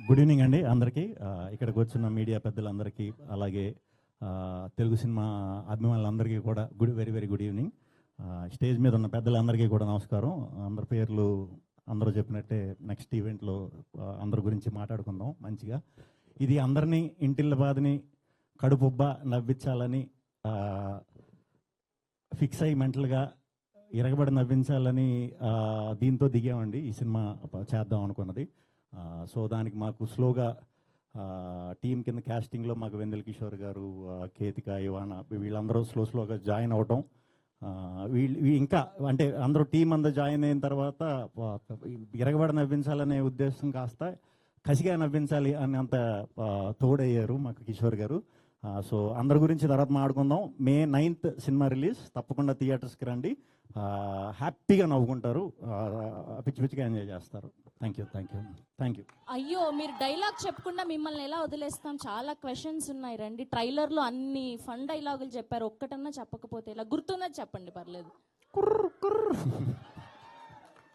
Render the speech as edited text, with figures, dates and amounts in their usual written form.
Good evening అండి అందరికీ. ఇక్కడికి వచ్చిన మీడియా పెద్దలందరికీ, అలాగే తెలుగు సినిమా అభిమానులందరికీ కూడా very very good evening. Stage మీద ఉన్న పెద్దలందరికీ కూడా నమస్కారం. అందరి పేర్లు అందరూ చెప్పినట్టే నెక్స్ట్ ఈవెంట్లో అందరి గురించి మాట్లాడుకుందాం మంచిగా. ఇది అందరినీ ఇంటిళ్ళ బాధని కడుపుబ్బ నవ్వించాలని ఫిక్స్ అయ్యి మెంటల్గా ఇరగబడి నవ్వించాలని దీంతో దిగామండి ఈ సినిమా చేద్దాం అనుకున్నది. సో దానికి మాకు స్లోగా టీం కింద క్యాస్టింగ్లో మాకు వెందెల కిషోర్ గారు, కేతిక, ఇవాన వీళ్ళందరూ స్లోగా జాయిన్ అవటం. వీళ్ళు ఇంకా అంటే అందరూ టీం అంతా జాయిన్ అయిన తర్వాత ఇరగబడి నవ్వించాలనే ఉద్దేశం కాస్త కసిగా నవ్వించాలి అని అంత తోడయ్యారు మాకు కిషోర్ గారు. సో అందరి గురించి తర్వాత మాట్లాడుకుందాం. May 9th సినిమా రిలీజ్, తప్పకుండా థియేటర్స్కి రండి. హ్యాపీగా నవ్వుకుంటారు, పిచ్చి పిచ్చిగా ఎంజాయ్ చేస్తారు. Thank you. అయ్యో, మీరు డైలాగ్ చెప్పకుండా మిమ్మల్ని ఎలా వదిలేస్తాం? చాలా క్వశ్చన్స్ ఉన్నాయి, రండి. ట్రైలర్లో అన్ని ఫన్ డైలాగులు చెప్పారు, ఒక్కటన్నా చెప్పకపోతే ఇలా గుర్తున్నది చెప్పండి, పర్లేదు.